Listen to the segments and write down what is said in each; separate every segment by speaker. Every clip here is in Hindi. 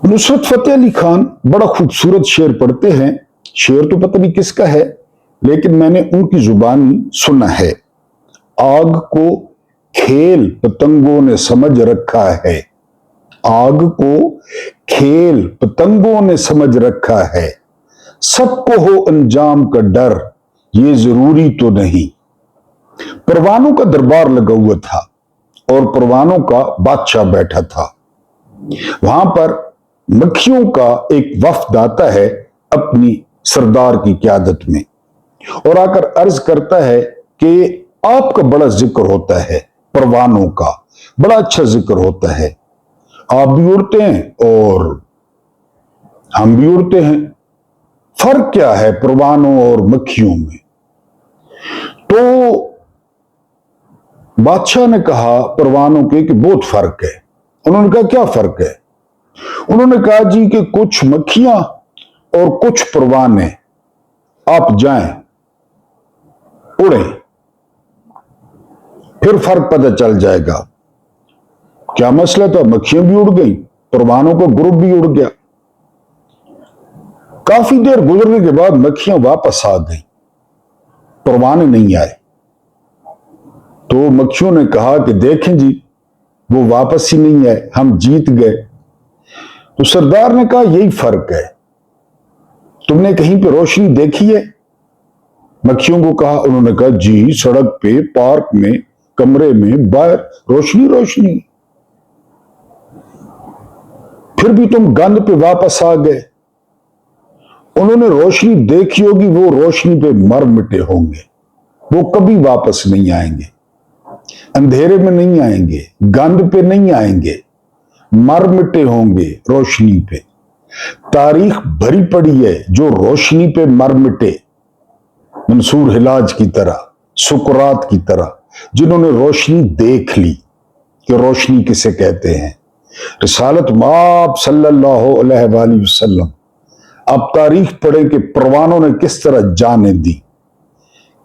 Speaker 1: नुसरत फतेह अली खान बड़ा खूबसूरत शेर पढ़ते हैं। शेर तो पता नहीं किसका है, लेकिन मैंने उनकी जुबानी सुना है। आग को खेल पतंगों ने समझ रखा है, आग को खेल पतंगों ने समझ रखा है, सबको हो अंजाम का डर, ये जरूरी तो नहीं। परवानों का दरबार लगा हुआ था और परवानों का बादशाह बैठा था। वहां पर मक्खियों का एक वफ्द आता है अपनी सरदार की क़यादत में और आकर अर्ज करता है कि आपका बड़ा जिक्र होता है, परवानों का बड़ा अच्छा जिक्र होता है, आप भी उड़ते हैं और हम भी उड़ते हैं, फर्क क्या है परवानों और मक्खियों में? तो बादशाह ने कहा परवानों के कि बहुत फर्क है। उन्होंने कहा क्या फर्क है? उन्होंने कहा जी कि कुछ मक्खियां और कुछ परवाने, आप जाएं उड़ें, फिर फर्क पता चल जाएगा। क्या मसला था? मक्खियां भी उड़ गई, परवानों का ग्रुप भी उड़ गया। काफी देर गुजरने के बाद मक्खियां वापस आ गई, परवाने नहीं आए। तो मक्खियों ने कहा कि देखें जी, वो वापस ही नहीं आए, हम जीत गए। तो सरदार ने कहा यही फर्क है, तुमने कहीं पे रोशनी देखी है? मक्खियों को कहा, उन्होंने कहा जी सड़क पे, पार्क में, कमरे में, बाहर रोशनी रोशनी। फिर भी तुम गंद पे वापस आ गए। उन्होंने रोशनी देखी होगी, वो रोशनी पे मर मिटे होंगे, वो कभी वापस नहीं आएंगे, अंधेरे में नहीं आएंगे, गंद पे नहीं आएंगे, मर मिटे होंगे रोशनी पे। तारीख भरी पड़ी है जो रोशनी पे मर मिटे, मंसूर हिलाज की तरह, सुकरात की तरह, जिन्होंने रोशनी देख ली कि रोशनी किसे कहते हैं। रिसालत माब सल्लल्लाहु अलैहि वसल्लम, अब तारीख पढ़े कि परवानों ने किस तरह जानें दी,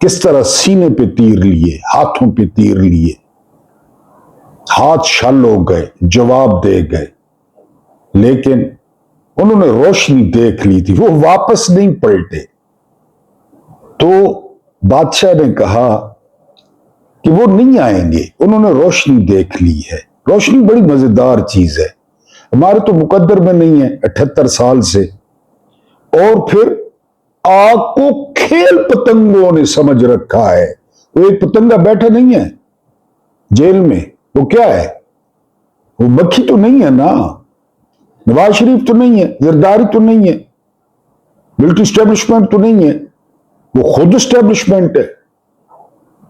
Speaker 1: किस तरह सीने पे तीर लिए, हाथों पे तीर लिए, हाथ शल हो गए, जवाब दे गए, लेकिन उन्होंने रोशनी देख ली थी, वो वापस नहीं पलटे। तो बादशाह ने कहा कि वो नहीं आएंगे, उन्होंने रोशनी देख ली है। रोशनी बड़ी मजेदार चीज है, हमारे तो मुकद्दर में नहीं है 78 साल से। और फिर आग को खेल पतंगों ने समझ रखा है। वो एक पतंगा बैठा नहीं है जेल में, वो क्या है? वो मक्खी तो नहीं है ना, नवाज शरीफ तो नहीं है, जरदारी तो नहीं है, मिलिट्री स्टैब्लिशमेंट तो नहीं है, वो खुद स्टैब्लिशमेंट है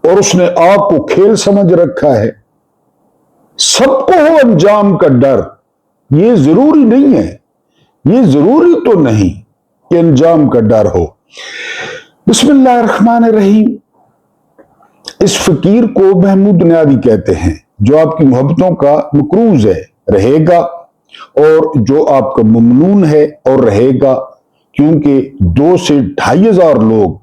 Speaker 1: और उसने आग को खेल समझ रखा है। सबको हो अंजाम का डर, ये जरूरी नहीं है, ये जरूरी तो नहीं कि अंजाम का डर हो। बिस्मिल्लाहिर्रहमानिर्रहीम। इस फकीर को महमूद बुनियादी कहते हैं, जो आपकी मोहब्बतों का मकरूज है, रहेगा, और जो आपका ममनून है और रहेगा, क्योंकि 2 से 2,500 लोग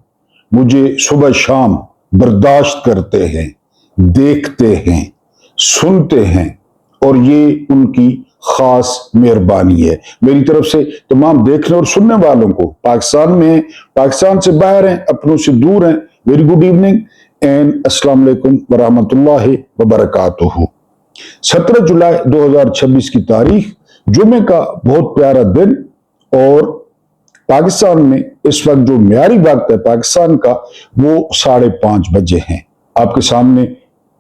Speaker 1: मुझे सुबह शाम बर्दाश्त करते हैं, देखते हैं, सुनते हैं, और ये उनकी खास मेहरबानी है मेरी तरफ से तमाम देखने और सुनने वालों को। पाकिस्तान में हैं, पाकिस्तान से बाहर हैं, अपनों से दूर हैं, वेरी गुड इवनिंग एंड अस्सलाम वालेकुम वरहमतुल्लाहि वबरकातुहू। 17 जुलाई 2026 की तारीख, जुमे का बहुत प्यारा दिन, और पाकिस्तान में इस वक्त जो म्यारी वक्त है पाकिस्तान का, वो 5:30 बजे है। आपके सामने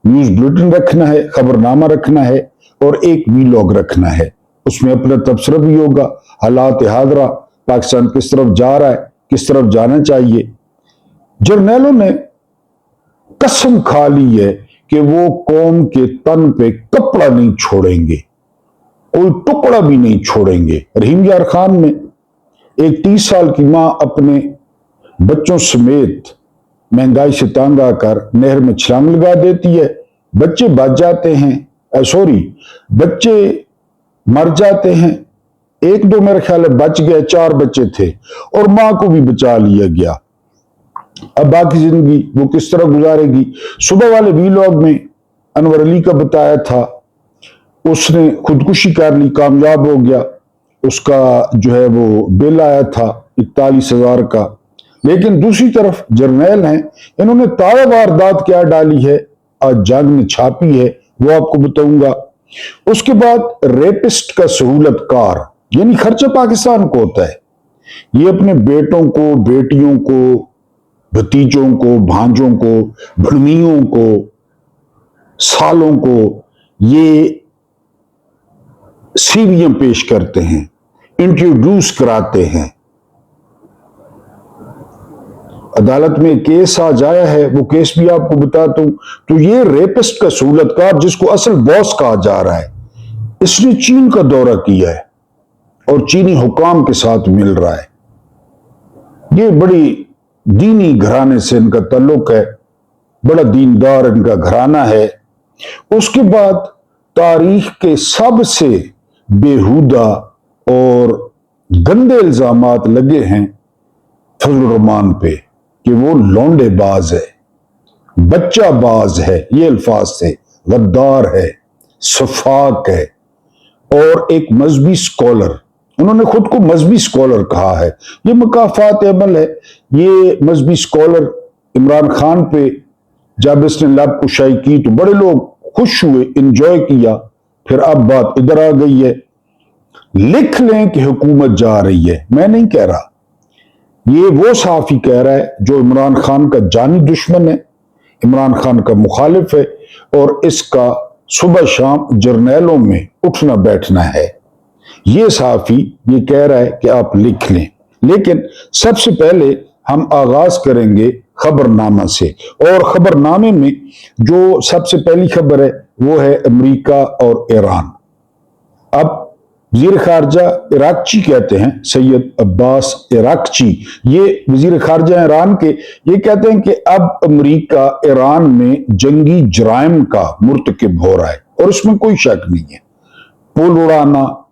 Speaker 1: न्यूज बुलेटिन रखना है, खबरनामा रखना है और एक वीलॉग रखना है। उसमें अपना तबसरा भी होगा, हालात हादरा, पाकिस्तान किस तरफ जा रहा है, किस तरफ जाना चाहिए। जर्नैलों ने कसम खा ली है कि वो कौम के तन पे कपड़ा नहीं छोड़ेंगे, कोई टुकड़ा भी नहीं छोड़ेंगे। रहीम यार खान में एक 30 साल की मां अपने बच्चों समेत महंगाई से तंग आकर नहर में छलांग लगा देती है, बच्चे बच जाते हैं, बच्चे मर जाते हैं। 1-2 मेरे ख्याल है बच गए, 4 बच्चे थे और मां को भी बचा लिया गया। अब बाकी जिंदगी वो किस तरह गुजारेगी? सुबह वाले वीलॉग में अनवर अली का बताया था, उसने खुदकुशी कर ली, कामयाब हो गया। उसका जो है वो बिल आया था 41,000 का। लेकिन दूसरी तरफ जर्नैल हैं, इन्होंने ताज़ा वारदात क्या डाली है, आज जंग ने छापी है, वो आपको बताऊंगा। उसके बाद रेपिस्ट का सहूलतकार, यानी खर्चा पाकिस्तान को होता है। ये अपने बेटों को, बेटियों को, भतीजों को, भांजों को, भड़मियों को, सालों को ये सीवियां पेश करते हैं, इंट्रोड्यूस कराते हैं। अदालत में केस आज आया है, वो केस भी आपको बताता हूं। तो ये रेपिस्ट का सहूलतकार, जिसको असल बॉस कहा जा रहा है, इसने चीन का दौरा किया है और चीनी हुकाम के साथ मिल रहा है। ये बड़ी दीनी घराने से इनका ताल्लुक है, बड़ा दीनदार इनका घराना है। उसके बाद तारीख के सबसे बेहुदा और गंदे इल्जामात लगे हैं फजलुर रहमान पे कि वो लौंडेबाज है, बच्चाबाज है, ये अल्फाज थे, गद्दार है, सफाक है और एक मजहबी स्कॉलर। उन्होंने खुद को मजहबी स्कॉलर कहा है। ये मकाफात अमल है। ये मजहबी स्कॉलर इमरान खान पे जब इसने लब कुशाई की तो बड़े लोग खुश हुए, इंजॉय किया। फिर अब बात इधर आ गई है, लिख लें कि हुकूमत जा रही है। मैं नहीं कह रहा, ये वो सहाफी कह रहा है जो इमरान खान का जानी दुश्मन है, इमरान खान का मुखालिफ है और इसका सुबह शाम जर्नैलों में उठना बैठना है। ये सहाफी ये कह रहा है कि आप लिख लें। लेकिन सबसे पहले हम आगाज करेंगे खबरनामा से, और खबरनामे में जो सबसे पहली खबर है वो है अमेरिका और ईरान। अब वजीर खारजा इराकची कहते हैं, सैयद अब्बास इराकची, ये वजीर खारजा ईरान के, ये कहते हैं कि अब अमेरिका ईरान में जंगी जराइम का मुर्तकिब हो रहा है और इसमें कोई शक नहीं है। पुल उड़ाना,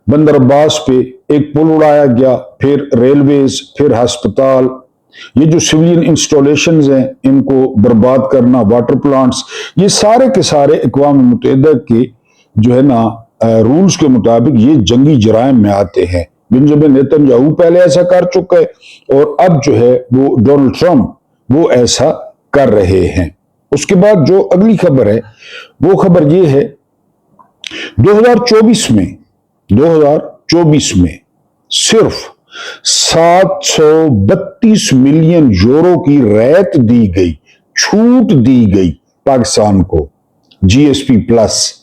Speaker 1: बंदर अब्बास पे एक पुल उड़ाया गया, फिर रेलवेज, फिर अस्पताल, ये जो सिविलियन इंस्टॉलेशंस हैं इनको बर्बाद करना, वाटर प्लांट्स, ये सारे के सारे अक़वाम मुत्तहिदा के जो है ना रूल्स के मुताबिक ये जंगी जराइम में आते हैं। बेंजामिन नेतन्याहू पहले ऐसा कर चुका है और अब जो है वो डोनाल्ड ट्रंप वो ऐसा कर रहे हैं। उसके बाद जो अगली खबर है वो खबर ये है 2024 में सिर्फ 732 मिलियन यूरो की रियायत दी गई, छूट दी गई पाकिस्तान को जीएसपी प्लस।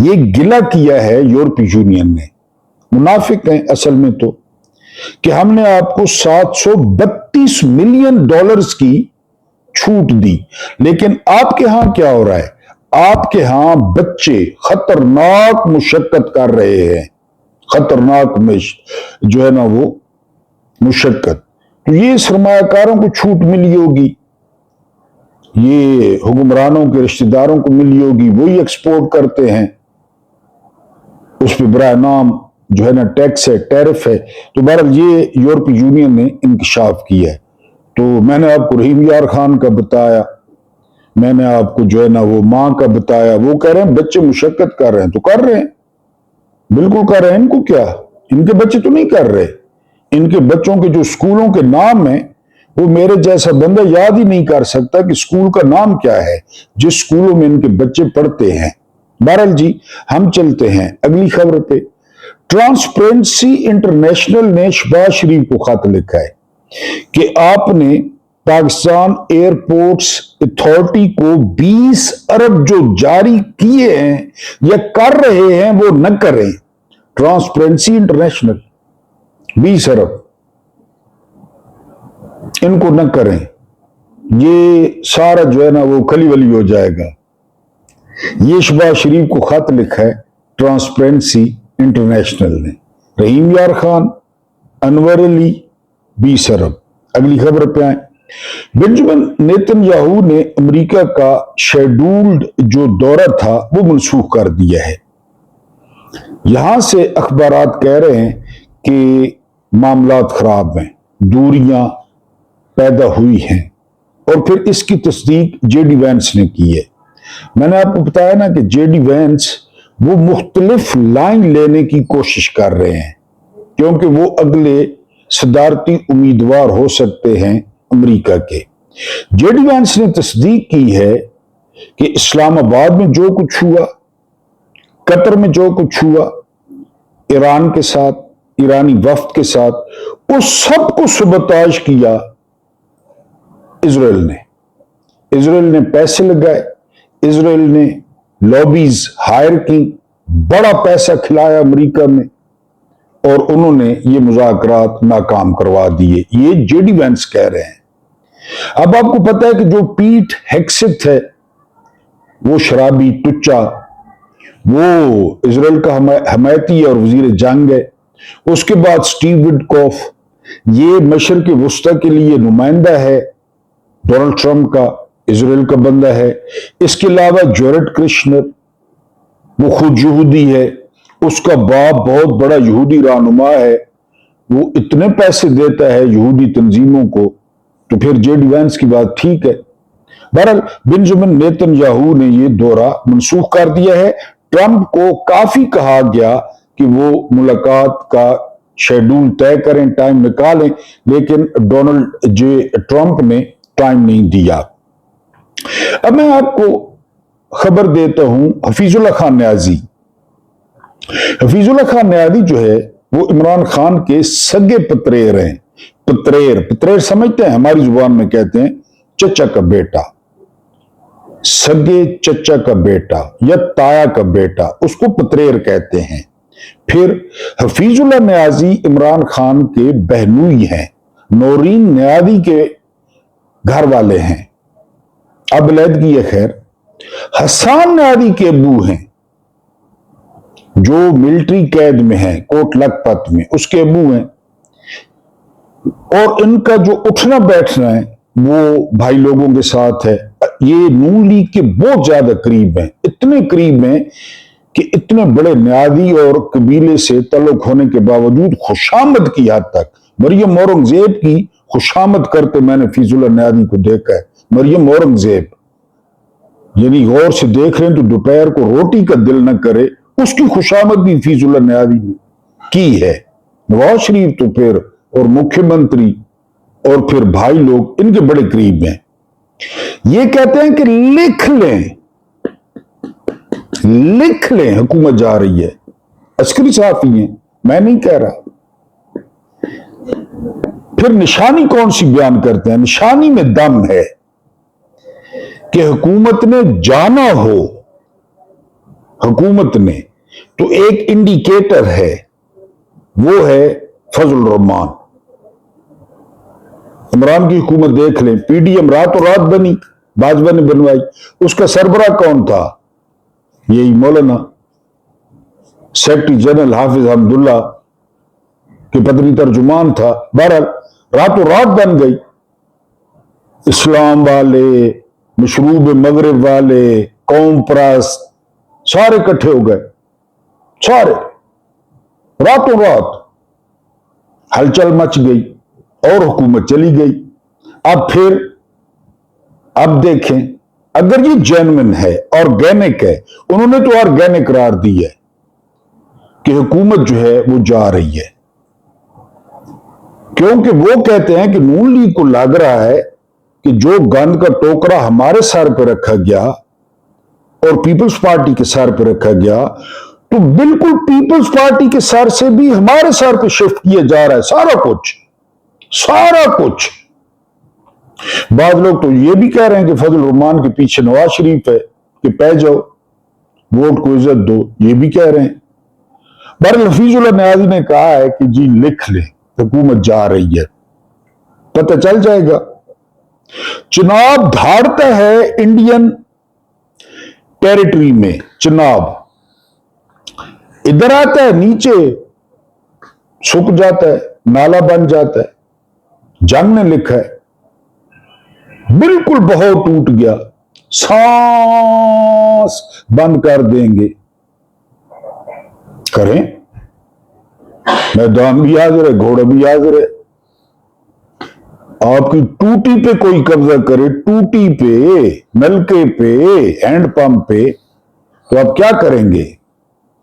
Speaker 1: ये गिला किया है यूरोपीय यूनियन ने, मुनाफिक हैं असल में तो, कि हमने आपको 732 मिलियन डॉलर्स की छूट दी। लेकिन आपके यहां क्या हो रहा है, आपके यहां बच्चे खतरनाक मुशक्कत कर रहे हैं, खतरनाक जो है ना वो मुशक्कत। तो ये सरमायाकारों को छूट मिली होगी, ये हुक्मरानों के रिश्तेदारों को मिली होगी, वही एक्सपोर्ट करते हैं, उस पर बराह नाम जो है ना टैक्स है, टैरिफ है। तो बहरहाल ये यूरोपीय यूनियन ने इंकशाफ किया है। तो मैंने आपको रहीम यार खान का बताया, मैंने आपको जो है ना वो माँ का बताया, वो कह रहे हैं बच्चे मुशक्कत कर रहे हैं, तो कर रहे हैं, बिल्कुल कर रहे हैं। इनको क्या, इनके बच्चे तो नहीं कर रहे, इनके बच्चों के जो स्कूलों के नाम है वो मेरे जैसा बंदा याद ही नहीं कर सकता कि स्कूल का नाम क्या है जिस स्कूलों में इनके बच्चे पढ़ते हैं। बहरहाल जी हम चलते हैं अगली खबर पे। ट्रांसपेरेंसी इंटरनेशनल ने शहबाज शरीफ को खत लिखा है कि आपने पाकिस्तान एयरपोर्ट्स अथॉरिटी को 20 अरब जो जारी किए हैं या कर रहे हैं वो न करें। ट्रांसपेरेंसी इंटरनेशनल 20 अरब इनको न करें, ये सारा जो है ना वो खली वली हो जाएगा। ये शहबाज शरीफ को खत लिखा है ट्रांसपेरेंसी इंटरनेशनल ने। रहीम यार खान, अनवर अली, 20 अरब। अगली खबर पे आए। बेंजामिन नेतन्याहू ने अमेरिका का शेड्यूल्ड जो दौरा था वो मनसूख कर दिया है। यहां से अखबारात कह रहे हैं कि मामलात खराब हैं, दूरियां पैदा हुई हैं, और फिर इसकी तस्दीक जेडी वैंस ने की है। मैंने आपको बताया ना कि जेडी वैंस वो मुख्तलिफ लाइन लेने की कोशिश कर रहे हैं। क्योंकि वो अगले सदारती उम्मीदवार हो सकते हैं अमेरिका के। जेडी वैंस ने तस्दीक की है कि इस्लामाबाद में जो कुछ हुआ, कतर में जो कुछ हुआ, ईरान के साथ, ईरानी वफ्द के साथ, उस सब को सबताज किया इजराइल ने। इजराइल ने पैसे लगाए, इजराइल ने लॉबीज हायर की, बड़ा पैसा खिलाया अमेरिका में, और उन्होंने ये मुज़ाकरात नाकाम करवा दिए। ये जेडी वैंस कह रहे हैं। अब आपको पता है कि जो पीट हेग्सेथ है वो शराबी टुच्चा, वो इजराइल का हमायती और वजीर जंग है। उसके बाद स्टीव विटकॉफ, ये मशरक़ वुस्ता के लिए नुमाइंदा है डोनाल्ड ट्रंप का, इजराइल का बंदा है। इसके अलावा जॉरेड कृष्णर, वो खुद यहूदी है, उसका बाप बहुत बड़ा यहूदी रहनुमा है, वो इतने पैसे देता है यहूदी तंजीमों को, तो फिर जेडी वैंस की बात ठीक है। बहरहाल बेंजामिन नेतन्याहू ने ये दौरा मनसूख कर दिया है। ट्रंप को काफी कहा गया कि वो मुलाकात का शेड्यूल तय करें, टाइम निकालें, लेकिन डोनाल्ड जे ट्रंप ने टाइम नहीं दिया। अब मैं आपको खबर देता हूं हफीजुल्लाह खान न्याजी। हफीजुल्लाह खान न्याजी जो है वो इमरान खान के सगे पतरेर हैं। पतरेर समझते हैं, हमारी जुबान में कहते हैं चचा का बेटा, सगे चचा का बेटा या ताया का बेटा, उसको पतरेर कहते हैं। फिर हफीजुल्लाह न्याजी इमरान खान के बहनोई हैं, नौरीन न्याजी के घर वाले हैं। अब अलहदगी है खैर। हसन न्याजी के अबू हैं जो मिलिट्री कैद में है कोट लखपत में, उसके अबू हैं। और इनका जो उठना बैठना है वो भाई लोगों के साथ है। ये नून लीग के बहुत ज्यादा करीब हैं, इतने करीब हैं कि इतने बड़े न्यादी और कबीले से तल्लुक होने के बावजूद खुशामद की हद तक, मरियम औरंगजेब की खुशामद करते मैंने हफीजुल्लाह न्यादी को देखा है। मरियम औरंगजेब, यानी गौर से देख रहे हैं तो दोपहर को रोटी का दिल न करे, उसकी खुशामद भी हफीजुल्लाह न्यादी ने की है। नवाज शरीफ तो फिर, और मुख्यमंत्री, और फिर भाई लोग इनके बड़े करीब हैं। ये कहते हैं कि लिख लें हुकूमत जा रही है। अस्करी साहब ही हैं, मैं नहीं कह रहा। फिर निशानी कौन सी बयान करते हैं? निशानी में दम है कि हुकूमत ने जाना हो, हुकूमत ने, तो एक इंडिकेटर है, वो है फजल रहमान। इमरान की हुकूमत देख लें, पीडीएम रातों रात बनी, भाजपा ने बनवाई। उसका सरबराह कौन था? यही मौलाना सेक्रेटरी जनरल हाफिज अब्दुल्ला के पदरी तर्जुमान था। बहरहाल रातों रात बन गई। इस्लाम वाले, मशरूब मगरिब वाले, कौम परस्त, सारे इकट्ठे हो गए, सारे रातों रात हलचल मच गई और हुकूमत चली गई। अब देखें, अगर ये जेन्युइन है, ऑर्गेनिक है, उन्होंने तो ऑर्गेनिक करार दी है कि हुकूमत जो है वो जा रही है, क्योंकि वो कहते हैं कि नून लीग को लग रहा है कि जो गंद का टोकरा हमारे सर पर रखा गया और पीपल्स पार्टी के सर पर रखा गया, तो बिल्कुल पीपल्स पार्टी के सर से भी हमारे सर पर शिफ्ट किया जा रहा है सारा कुछ। बाद लोग तो ये भी कह रहे हैं कि फजल रहमान के पीछे नवाज शरीफ है कि पै जाओ, वोट को इज्जत दो, ये भी कह रहे हैं। बहरहाल हफीजुल्लाह न्याजी ने कहा है कि जी लिख ले, हुकूमत जा रही है, पता चल जाएगा। चुनाव धाड़ता है इंडियन टेरिटरी में, चुनाव इधर आता है, नीचे सूख जाता है, नाला बन जाता है। जंग ने लिखा है बिल्कुल बहुत टूट गया, सांस बंद कर देंगे। करें, मैदान भी हाजिर है, घोड़ा भी हाजिर है। आपकी टूटी पे कोई कब्जा करे, टूटी पे, नलके पे, हैंडपंप पे, तो आप क्या करेंगे?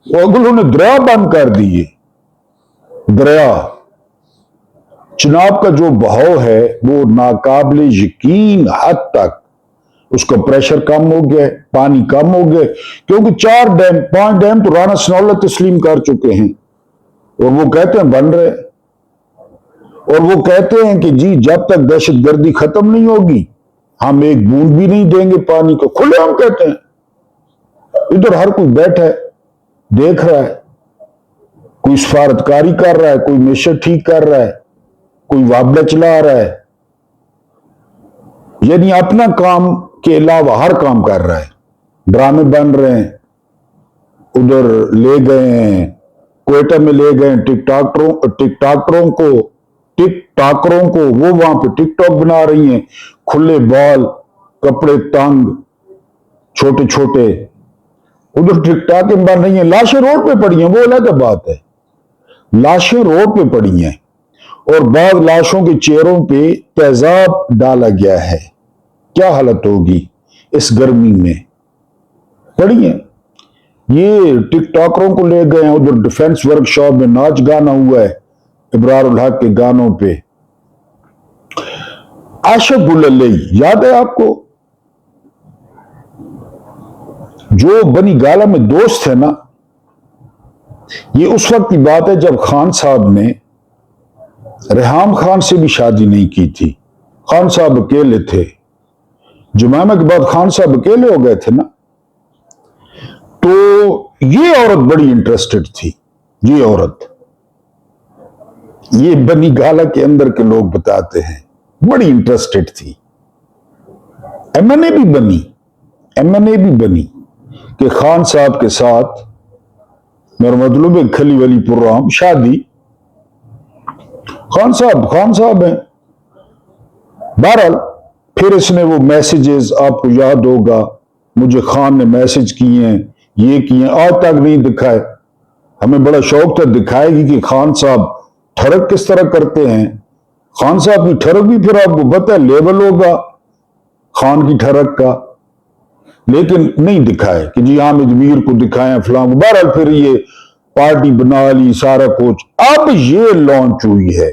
Speaker 1: वो अगलों ने दरिया बंद कर दिए, दरिया चिनाब का जो बहाव है वो नाकाबिले यकीन हद तक उसका प्रेशर कम हो गया, पानी कम हो गया, क्योंकि 5 डैम तो राणा सनाउल्लाह तस्लीम कर चुके हैं और वो कहते हैं बन रहे, और वो कहते हैं कि जी जब तक दहशतगर्दी खत्म नहीं होगी हम एक बूंद भी नहीं देंगे पानी को। खुले हम कहते हैं, इधर हर कोई बैठा है देख रहा है, कोई सफारतकारी कर रहा है, कोई मिशन ठीक कर रहा है, कोई वाबला चला रहा है, यानी अपना काम के अलावा हर काम कर रहा है। ड्रामे बन रहे हैं, उधर ले गए हैं क्वेटा में, ले गए टिकटॉकरों को वो वहां पे टिकटॉक बना रही हैं, खुले बाल, कपड़े तंग, छोटे छोटे, उधर टिकटॉक बन रही हैं। लाशें रोड पे पड़ी हैं, वो अलग बात है, लाशें रोड पे पड़ी हैं और बाद लाशों के चेहरों पे तेजाब डाला गया है। क्या हालत होगी इस गर्मी में, पड़ी है। ये टिकटॉकरों को ले गए हैं, उधर डिफेंस वर्कशॉप में नाच गाना हुआ है इब्रार उल हक के गानों पे। आशिक गुलल्लई याद है आपको, जो बनी गाला में दोस्त है ना, ये उस वक्त की बात है जब खान साहब ने रेहाम खान से भी शादी नहीं की थी। खान साहब अकेले थे, जुमैमा के बाद खान साहब अकेले हो गए थे ना, तो ये औरत बड़ी इंटरेस्टेड थी। ये औरत, ये बनी गाला के अंदर के लोग बताते हैं, बड़ी इंटरेस्टेड थी। एमएनए भी बनी कि खान साहब के साथ मेरा मतलब है खली वली प्रोग्राम शादी, खान साहब हैं। बहरहाल फिर इसने वो मैसेजेस, आपको याद होगा, मुझे खान ने मैसेज किए हैं, ये किए, आज तक नहीं दिखाए। हमें बड़ा शौक था दिखाएगी कि खान साहब ठरक किस तरह करते हैं। खान साहब की ठरक भी फिर आपको पता है लेवल होगा खान की ठरक का, लेकिन नहीं दिखाए कि जी हामिद मीर को दिखाएं फलां को। बहरहाल फिर ये पार्टी बना ली, सारा कुछ। अब ये लॉन्च हुई है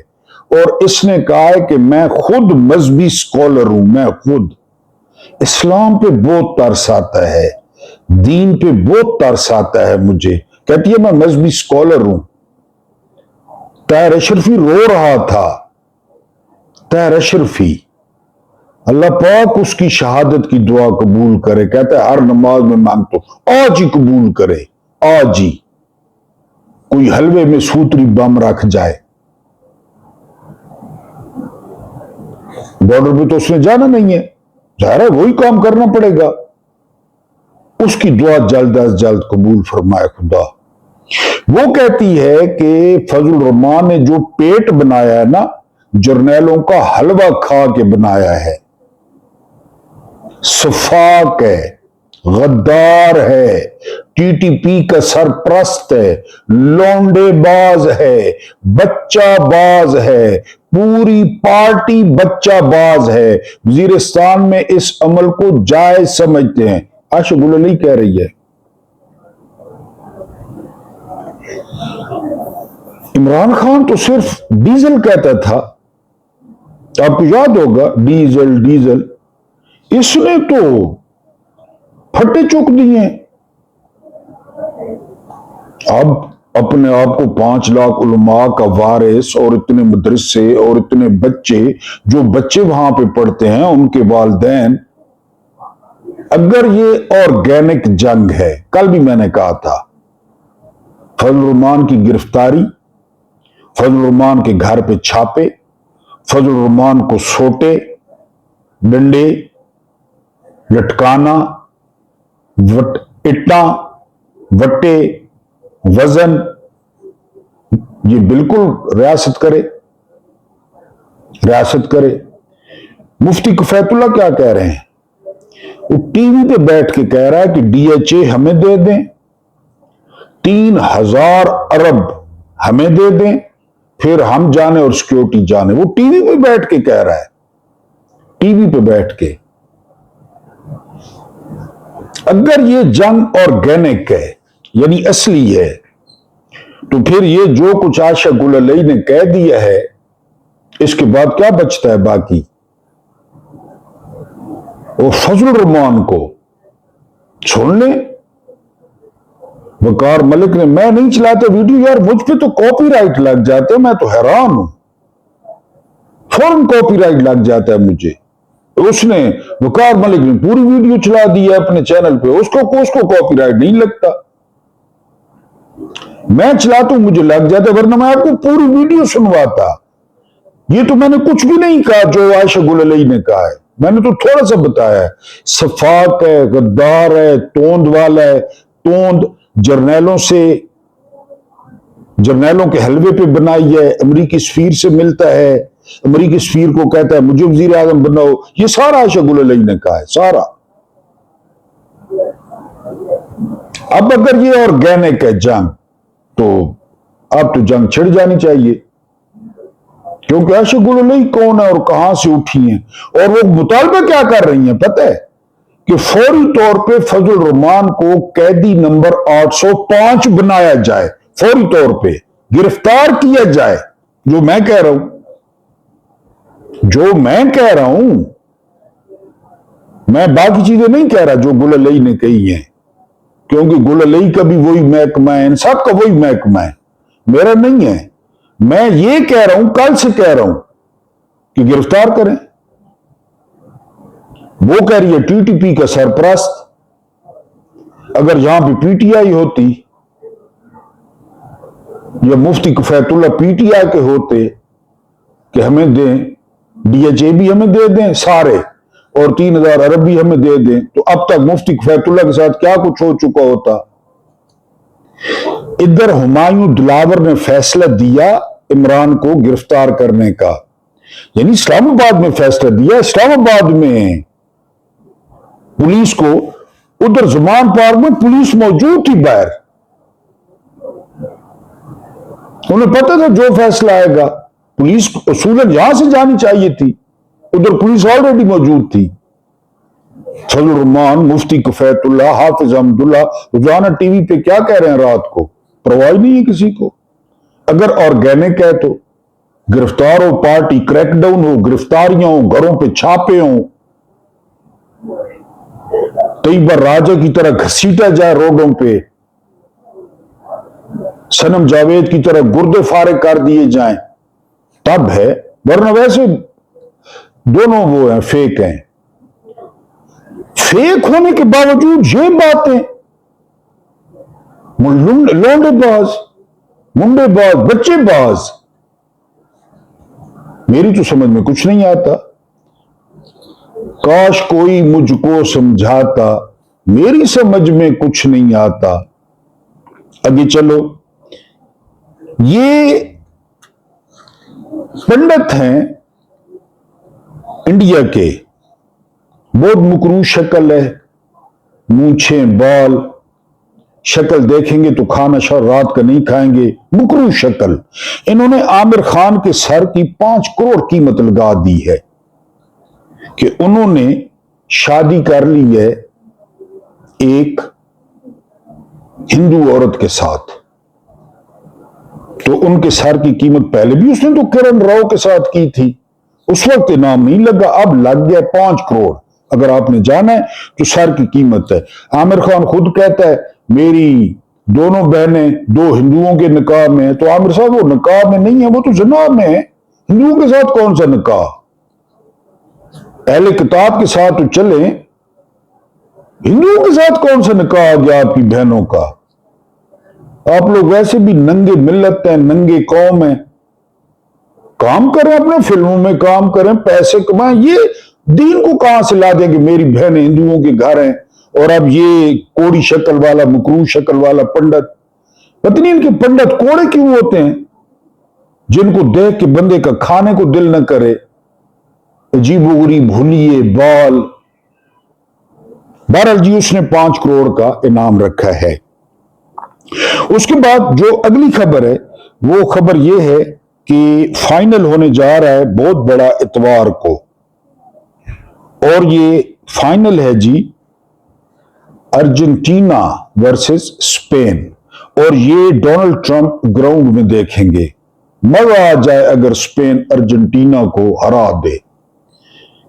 Speaker 1: और इसने कहा है कि मैं खुद मजहबी स्कॉलर हूं, मैं खुद इस्लाम पे बहुत तरस आता है, दीन पे बहुत तरस आता है मुझे। कहती है मैं मजहबी स्कॉलर हूं। ताहिर अशरफी रो रहा था, ताहिर अशरफी, अल्लाह पाक उसकी शहादत की दुआ कबूल करे। कहता है हर नमाज में मांगता हूं आज ही कबूल करे, आज ही कोई हलवे में सूतरी बम रख जाए। बॉर्डर पे तो उसने जाना नहीं है, जाहिर है वही काम करना पड़ेगा। उसकी दुआ जल्द अज जल्द कबूल फरमाए खुदा। वो कहती है कि फजल रहमान ने जो पेट बनाया है ना, जर्नैलों का हलवा खा के बनाया है, सफाक है, गद्दार है, टीटीपी का सरप्रस्त है, लौंडेबाज है, बच्चाबाज है, पूरी पार्टी बच्चाबाज है। वजीरिस्तान में इस अमल को जायज समझते हैं। आशिक गुलल्लई कह रही है, इमरान खान तो सिर्फ डीजल कहता था, आपको याद होगा, डीजल डीजल। इसने तो फटे चुक दिए। अब अपने आप को 5 लाख उलमा का वारिस और इतने मदरसे और इतने बच्चे, जो बच्चे वहां पे पढ़ते हैं उनके वालिदैन, अगर ये ऑर्गेनिक जंग है, कल भी मैंने कहा था, फजल रहमान की गिरफ्तारी, फजल रहमान के घर पे छापे, फजल रहमान को सोटे, डंडे, लटकाना, इट्टा, वट्टे, वजन, ये बिल्कुल रियासत करे। मुफ्ती कफैतुल्लाह क्या कह रहे हैं, वो टीवी पे बैठ के कह रहा है कि डीएचए हमें दे दें, 3000 अरब हमें दे दें, फिर हम जाने और सिक्योरिटी जाने। वो टीवी पे बैठ के कह रहा है, टीवी पे बैठ के। अगर ये जंग ऑर्गेनिक है, यानी असली है, तो फिर ये जो कुछ आशा गुल अलई ने कह दिया है, इसके बाद क्या बचता है बाकी? वो फजलुर रहमान को छोड़ ले। वकार मलिक ने, मैं नहीं चलाते वीडियो यार, मुझ पे तो कॉपीराइट लग जाते, मैं तो हैरान हूं, फौरन कॉपीराइट लग जाता है मुझे। उसने, वकार मलिक ने पूरी वीडियो चला दी है अपने चैनल पे, उसको कॉपीराइट नहीं लगता। मैं चलाता हूं मुझे लग जाता, वरना मैं आपको पूरी वीडियो सुनवाता। ये तो मैंने कुछ भी नहीं कहा जो आयशा गुल अलई ने कहा है, मैंने तो थोड़ा सा बताया है। सफाक है, गद्दार है, तोंद वाला है, तोंद जर्नैलों के हलवे पे बनाई है, अमरीकी सफीर से मिलता है, अमरीकी सफीर को कहता है मुझे वजीर आजम बनाओ। ये सारा आयशा गुल अलई ने कहा है, सारा। अब अगर ये ऑर्गेनिक है जंग, तो अब तो जंग छिड़ जानी चाहिए, क्योंकि आयशा गुल अलई कौन है और कहां से उठी हैं, और वो मुतालबा क्या कर रही हैं पता है? कि फौरी तौर पे फजल रहमान को कैदी नंबर 805 बनाया जाए, फौरी तौर पे गिरफ्तार किया जाए। जो मैं कह रहा हूं, मैं बाकी चीजें नहीं कह रहा जो गुल अलई ने कही हैं, क्योंकि गुल अलई का भी वही महकमा है, इन सब का वही महकमा है, मेरा नहीं है। मैं ये कह रहा हूं, कल से कह रहा हूं कि गिरफ्तार करें। वो कह रही है टीटीपी का सरपरस्त, अगर यहां पे पीटीआई होती या मुफ्ती किफायतुल्लाह पीटीआई के होते कि हमें दें, डीएचए भी हमें दे दें सारे, और 3000 अरब भी हमें दे दें, तो अब तक मुफ्ती किफायतुल्लाह के साथ क्या कुछ हो चुका होता। इधर हुमायूं दिलावर ने फैसला दिया इमरान को गिरफ्तार करने का, यानी इस्लामाबाद में फैसला दिया, इस्लामाबाद में पुलिस को, उधर जुमान पार्क में पुलिस मौजूद थी बाहर, उन्हें पता था जो फैसला आएगा, पुलिस उसूलन यहां से जानी चाहिए थी, उधर पुलिस ऑलरेडी मौजूद थी। फजल रहमान, मुफ्ती किफायतुल्लाह, हाफिज अहमदुल्लाह रोजाना टीवी पे क्या कह रहे हैं रात को, परवाह नहीं है किसी को। अगर ऑर्गेनिक है तो गिरफ्तार हो, पार्टी क्रैकडाउन हो, गिरफ्तारियां हो, घरों पे छापे हो, तैयबा राजा की तरह घसीटा जाए रोडों पे, सनम जावेद की तरह गुर्दे फारे कर दिए जाएं, तब है, वरना वैसे दोनों वो हैं, फेक हैं। फेक होने के बावजूद ये बातें, लौंडेबाज, मुंडेबाज, बच्चेबाज, मेरी तो समझ में कुछ नहीं आता। काश कोई मुझको समझाता, मेरी समझ में कुछ नहीं आता। आगे चलो, ये पंडित हैं इंडिया के, बहुत मुकरू शक्ल है, मूछें, बाल, शक्ल देखेंगे तो खाना शायद रात का नहीं खाएंगे, मुकरू शक्ल। इन्होंने आमिर खान के सर की 5 करोड़ कीमत लगा दी है कि उन्होंने शादी कर ली है एक हिंदू औरत के साथ। तो उनके सर की कीमत पहले भी उसने तो किरण राव के साथ की थी, उस वक्त नाम नहीं लगा, अब लग गया 5 करोड़। अगर आपने जाना है तो सर की कीमत है। आमिर खान खुद कहता है मेरी दोनों बहनें 2 हिंदुओं के निकाह में है, तो आमिर साहब वो निकाह में नहीं है, वो तो ज़िना में है। हिंदुओं के साथ कौन सा निकाह, अहले किताब के साथ तो चले, हिंदुओं के साथ कौन सा निकाह आ गया आपकी बहनों का। आप लोग वैसे भी नंगे मिल्लत हैं, नंगे कौम है, काम करें, अपने फिल्मों में काम करें, पैसे कमाएं। ये दीन को कहां से ला देंगे, मेरी बहन हिंदुओं के घर हैं, और अब ये कोड़ी शक्ल वाला, मुकरू शक्ल वाला पंडित, पता नहीं इनके पंडित कोड़े क्यों होते हैं, जिनको देख के बंदे का खाने को दिल न करे, अजीबोगरीब भुलिए बाल। बहरहाल जी, उसने 5 करोड़ का इनाम रखा है। उसके बाद जो अगली खबर है, वो खबर यह है कि फाइनल होने जा रहा है बहुत बड़ा इतवार को, और ये फाइनल है जी अर्जेंटीना वर्सेस स्पेन। और ये डोनाल्ड ट्रंप ग्राउंड में देखेंगे। मजा आ जाए अगर स्पेन अर्जेंटीना को हरा दे,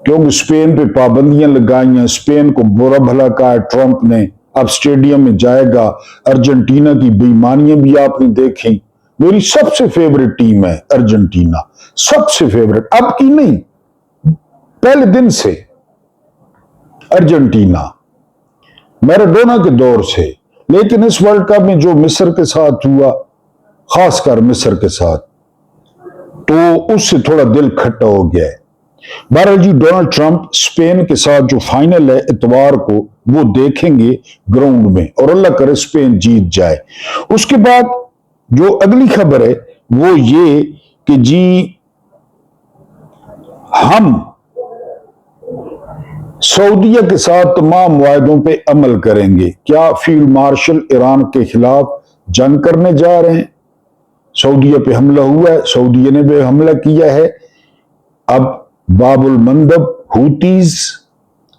Speaker 1: क्योंकि स्पेन पे पाबंदियां लगाई हैं, स्पेन को बुरा भला कहा है ट्रंप ने। अब स्टेडियम में जाएगा। अर्जेंटीना की बेईमानियां भी आपने देखी। मेरी सबसे फेवरेट टीम है अर्जेंटीना, सबसे फेवरेट, अब की नहीं, पहले दिन से अर्जेंटीना, मैराडोना के दौर से। लेकिन इस वर्ल्ड कप में जो मिस्र के साथ हुआ, खासकर मिस्र के साथ, तो उससे थोड़ा दिल खट्टा हो गया है। बहरहाल जी, डोनाल्ड ट्रंप स्पेन के साथ जो फाइनल है इतवार को, वो देखेंगे ग्राउंड में, और अल्लाह करे स्पेन जीत जाए। उसके बाद जो अगली खबर है वो ये कि जी हम सऊदीया के साथ तमाम वायदों पे अमल करेंगे। क्या फील्ड मार्शल ईरान के खिलाफ जंग करने जा रहे हैं? सऊदीया पे हमला हुआ है, सऊदीया ने भी हमला किया है। अब बाबुल मंदब, हूतीज,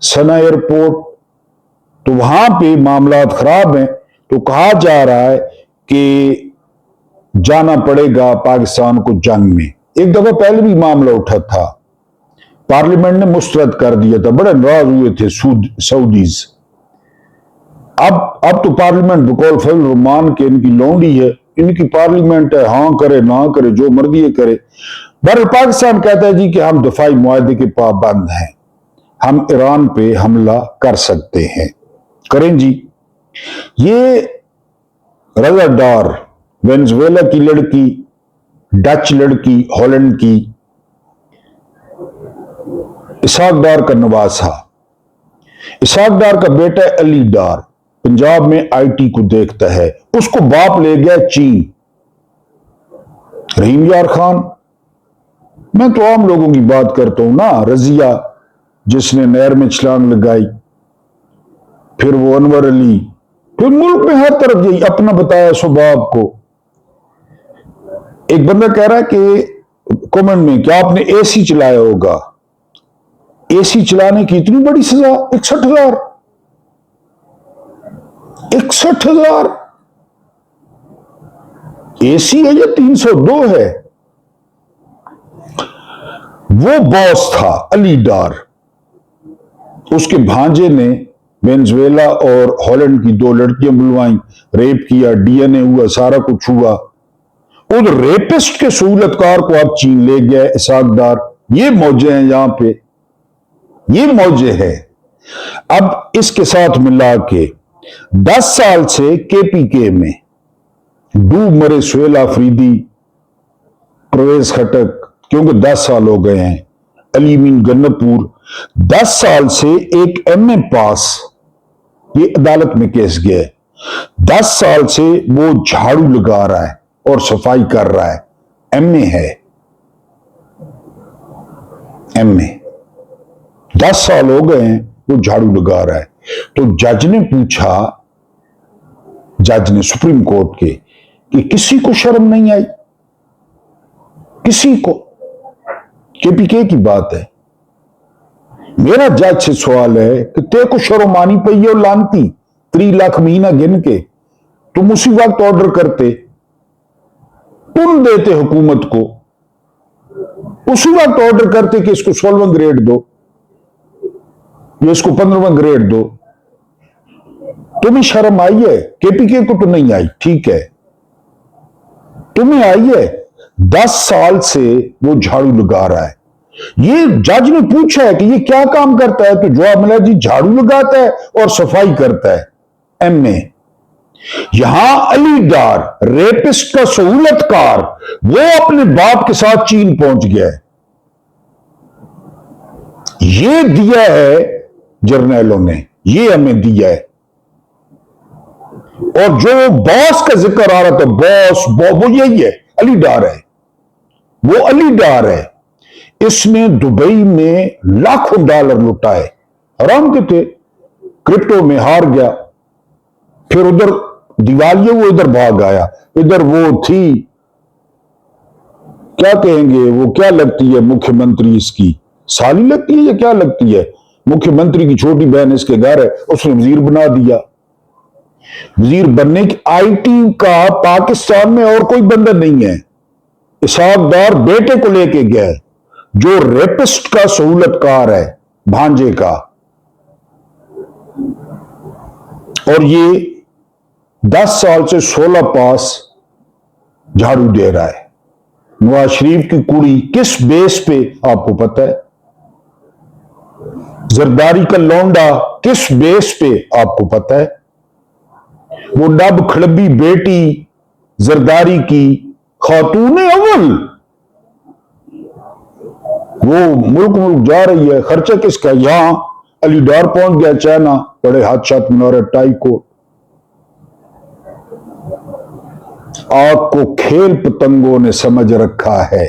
Speaker 1: सना एयरपोर्ट, तो वहां पे मामला खराब हैं। तो कहा जा रहा है कि जाना पड़ेगा पाकिस्तान को जंग में। एक दफा पहले भी मामला उठा था, पार्लियामेंट ने मुस्तरद कर दिया था, बड़े नाराज हुए थे सऊदीज। अब तो पार्लियामेंट बकौल फजल रहमान के, इनकी लौंडी है, इनकी पार्लियामेंट है, हां करे ना करे जो मर्जी करे। बहरहाल पाकिस्तान कहता है जी कि हम दफाई मुआहदे के पाबंद हैं, हम ईरान पे हमला कर सकते हैं, करें जी। ये रजा डार, वेनेजुएला की लड़की, डच लड़की, हॉलैंड की, इसहाक डार का नवासा, इसहाक डार का बेटा अली डार, पंजाब में आईटी को देखता है, उसको बाप ले गया चीन, रहीम यार खान। मैं तो आम लोगों की बात करता हूं ना, रजिया जिसने नहर में छलांग लगाई, फिर वो अनवर अली, फिर मुल्क में हर तरफ यही अपना बताया स्वभाव को। एक बंदा कह रहा है कि कमेंट में, क्या आपने एसी चलाया होगा? एसी चलाने की इतनी बड़ी सजा? 61,000, 61,000 एसी है या 302 है? वो बॉस था अली डार, उसके भांजे ने वेनेजुएला और हॉलैंड की 2 लड़कियां बुलवाई, रेप किया, डीएनए हुआ, सारा कुछ हुआ। उन रेपिस्ट के सहूलतकार को आप चीन ले गए इसहाक डार। ये मौजे हैं यहां पे, ये मौजे हैं। अब इसके साथ मिला के 10 साल से केपीके में डूब मरे सुहेल आफरीदी, परवेज खटक, क्योंकि 10 साल हो गए हैं। अली मीन गन्नपुर 10 साल से एक एमए पास, ये अदालत में केस गया है। 10 साल से वो झाड़ू लगा रहा है और सफाई कर रहा है, एमए है, एमए 10 साल हो गए हैं वो झाड़ू लगा रहा है। तो जज ने पूछा, जज ने सुप्रीम कोर्ट के, कि किसी को शर्म नहीं आई? किसी को? केपीके की बात है। मेरा जज से सवाल है कि ते को शर्म आनी पई है लानती, 3 लाख महीना गिन के तुम उसी वक्त ऑर्डर करते, तुम देते हुकूमत को, उसी वक्त ऑर्डर करते कि इसको 16वां ग्रेड दो या इसको 15वां ग्रेड दो। तुम्हें शर्म आई है? केपीके को तो नहीं आई, ठीक है, तुम्हें आई है। 10 साल से वो झाड़ू लगा रहा है। ये जज ने पूछा है कि ये क्या काम करता है, तो जवाब मिला जी झाड़ू लगाता है और सफाई करता है, एमए। यहां अली डार, रेपिस्ट का सहूलतकार, वो अपने बाप के साथ चीन पहुंच गया है। ये दिया है जर्नैलों ने, ये हमें दिया है। और जो बॉस का जिक्र आ रहा था, बॉस वो यही है, अली डार है, वो अली डार है। इसने दुबई में लाखों डॉलर लुटाए, हराम के थे, क्रिप्टो में हार गया, फिर उधर दिवालिया वो इधर भाग आया। इधर वो थी, क्या कहेंगे, वो क्या लगती है मुख्यमंत्री, इसकी साली लगती है या क्या लगती है, मुख्यमंत्री की छोटी बहन इसके घर है, उसने वजीर बना दिया। वजीर बनने की, आईटी का पाकिस्तान में और कोई बंदा नहीं है। इसहाक डार बेटे को लेके गया है, जो रेपिस्ट का सहूलतकार है, भांजे का, और ये 10 साल से 16 पास झाड़ू दे रहा है। नवाज शरीफ की कुड़ी किस बेस पे आपको पता है? जरदारी का लौंडा किस बेस पे आपको पता है? वो डब खड़बी बेटी जरदारी की खातून अव्वल, वो मुल्क मुल्क जा रही है। खर्चा किसका? यहां अली डार पहुंच गया चाइना, बड़े हाथ साथ मिनारे टाई को। आग को खेल पतंगों ने समझ रखा है।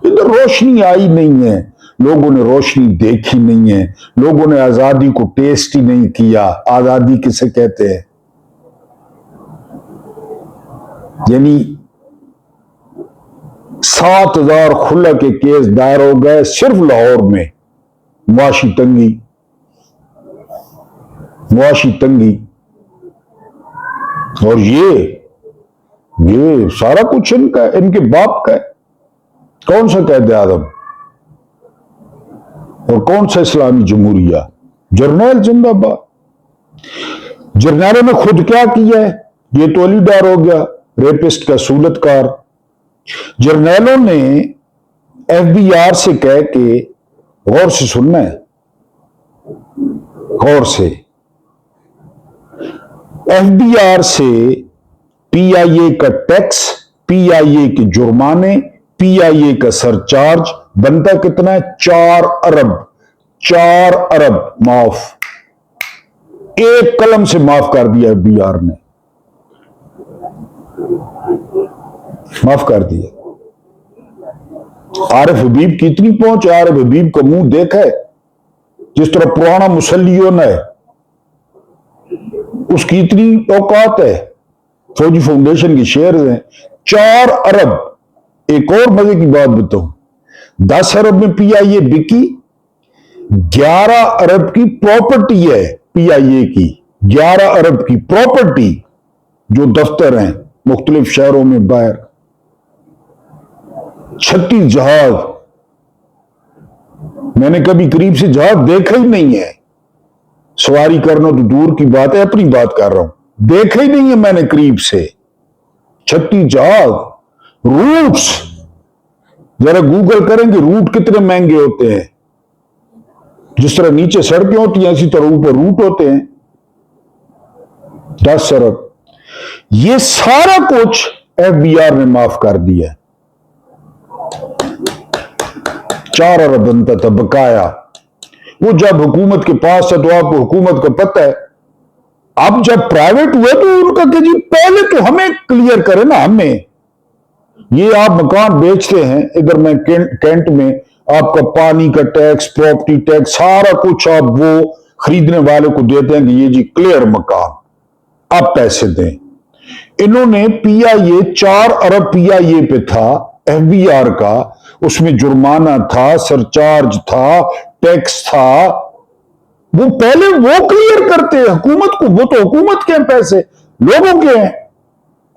Speaker 1: इधर रोशनी आई नहीं है, लोगों ने रोशनी देखी नहीं है, लोगों ने आजादी को टेस्ट ही नहीं किया। आजादी किसे कहते हैं? यानी 7,000 खुला के केस दायर हो गए सिर्फ लाहौर में। मुआशी तंगी, और ये सारा कुछ इनका, इनके बाप का है। कौन सा कैद आदम और कौन सा इस्लामी जमहूरिया? जर्नैल जिंदाबाद। जर्नैलों ने खुद क्या किया है? ये तो अली डार हो गया, रेपिस्ट का सूलतकार। जर्नैलों ने एफबीआर से कह के, गौर से सुनना है, गौर से, एफबीआर से पीआईए का टैक्स, पीआईए के जुर्माने, पीआईए का सरचार्ज बनता कितना है? 4 अरब माफ, एक कलम से माफ कर दिया एफबीआर ने, माफ कर दिया। आरिफ हबीब की इतनी पहुंच, आरिफ हबीब का मुंह देखा है? जिस तरह पुराना मुसल्लियों ने, उसकी इतनी औकात है। फौजी फाउंडेशन के शेयर हैं 4 अरब। एक और मजे की बात बताऊं, 10 अरब में पीआईए बिकी, 11 अरब की प्रॉपर्टी है पीआईए की, 11 अरब की प्रॉपर्टी, जो दफ्तर हैं मुख्तलिफ शहरों में बाहर। 36 जहाज, मैंने कभी करीब से जहाज देखा ही नहीं है। सवारी करना तो दूर की बात है, अपनी बात कर रहा हूं, देखा ही नहीं है मैंने करीब से। 36 जहाज, रूट्स, जरा गूगल करेंगे रूट कितने महंगे होते हैं। जिस तरह नीचे सड़कें होती हैं, इसी तरह ऊपर रूट होते हैं। 10 अरब, ये सारा कुछ एफबीआर ने माफ कर दिया। 4 अरब बनता था बकाया। वो जब हुकूमत के पास था तो आपको हुकूमत का पता है। अब जब प्राइवेट हुए तो उनका कि जी पहले तो हमें क्लियर करे ना, हमें। ये आप मकान बेचते हैं इधर, मैं कैंट में, आपका पानी का टैक्स, प्रॉपर्टी टैक्स, सारा कुछ आप वो खरीदने वाले को देते हैं कि ये जी क्लियर मकान, आप पैसे दें। इन्होंने पीआईए, 4 अरब पीआईए पे था एफबीआर का, उसमें जुर्माना था, सरचार्ज था, टैक्स था। वो पहले वो क्लियर करते हैं हुकूमत को। वो तो हुकूमत के हैं पैसे, लोगों के हैं।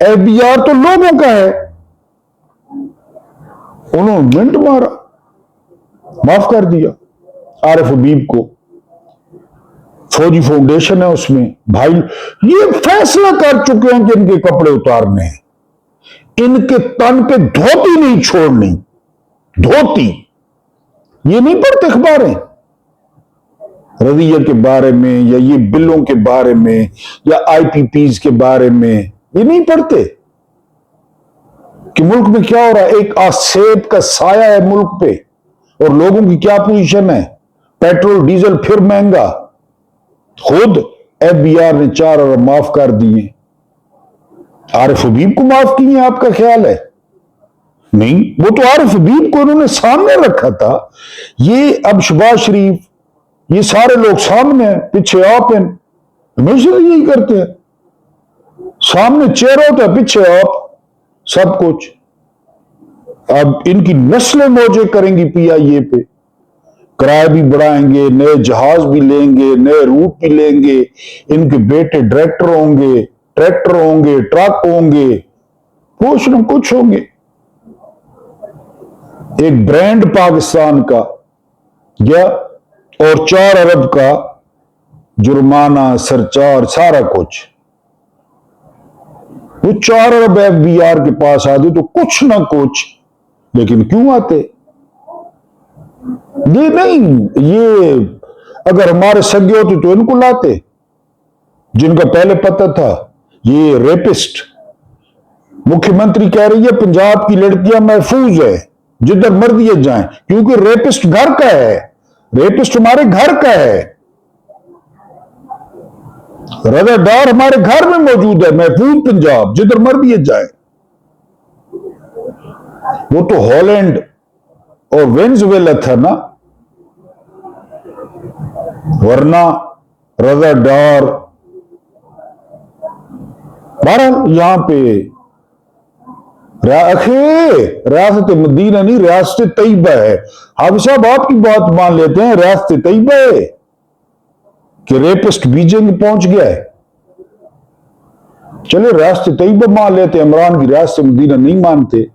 Speaker 1: एफबीआर तो लोगों का है। उन्होंने मिनट मारा, माफ कर दिया आरिफ हबीब को। फौजी फाउंडेशन है उसमें, भाई ये फैसला कर चुके हैं कि इनके कपड़े उतारने हैं, इनके तन पे धोती नहीं छोड़नी। धोती, ये नहीं पढ़ते अखबारें रजिया के बारे में, या ये बिलों के बारे में, या आईपीपीज के बारे में, ये नहीं पढ़ते कि मुल्क में क्या हो रहा है। एक आसेब का साया है मुल्क पे, और लोगों की क्या पोजीशन है। पेट्रोल डीजल फिर महंगा। खुद एफबीआर ने 4 अरब माफ कर दिए। आरिफ हबीब को माफ किए, आपका ख्याल है? नहीं, वो तो आरिफ हबीब को उन्होंने सामने रखा था। ये अब शहबाज शरीफ, ये सारे लोग सामने हैं, पीछे आप हैं। हमेशा यही करते हैं, सामने चेहरा होता है, पीछे आप, सब कुछ। अब इनकी नस्लें मौजे करेंगी पीआईए पे। किराया भी बढ़ाएंगे, नए जहाज भी लेंगे, नए रूट भी लेंगे, इनके बेटे डायरेक्टर होंगे, ट्रैक्टर होंगे, ट्रक होंगे, कुछ न कुछ होंगे। एक ब्रांड पाकिस्तान का या और 4 अरब का जुर्माना, सरचार्ज, सारा कुछ। वो 4 अरब FBR के पास आते तो कुछ ना कुछ, लेकिन क्यों आते? ये नहीं, ये अगर हमारे सगे होते तो इनको लाते, जिनका पहले पता था। ये रेपिस्ट, मुख्यमंत्री कह रही है पंजाब की लड़कियां महफूज है, जिधर मर्जी जाएं, क्योंकि रेपिस्ट घर का है, रेपिस्ट हमारे घर का है, रजादार हमारे घर में मौजूद है, महफूज पंजाब, जिधर मर्जी जाए। वो तो हॉलैंड और वेनेजुएला था ना, वरना रजादार। बहरहाल यहां पे रियासत मदीना नहीं, रियासत तैयबा है। हाफिज साहब आपकी बात मान लेते हैं, रियासत तैयबा है कि रेपिस्ट बीजिंग पहुंच गया है। चले रियासत तैयबा मान लेते, इमरान की रियासत मदीना नहीं मानते।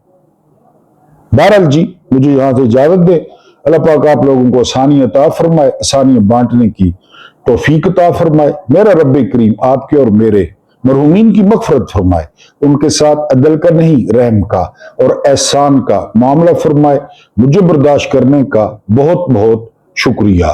Speaker 1: बहरहाल जी, मुझे यहां से इजाजत दे। अल्लाह पाक आप लोगों को आसानी अता फरमाए, आसानियां बांटने की तौफीक अता फरमाए। मेरा रब्बे करीम आपके और मेरे मरहूमीन की मग़फ़िरत फरमाए, उनके साथ अदल का नहीं रहम का और एहसान का मामला फरमाए। मुझे बर्दाश्त करने का बहुत बहुत शुक्रिया।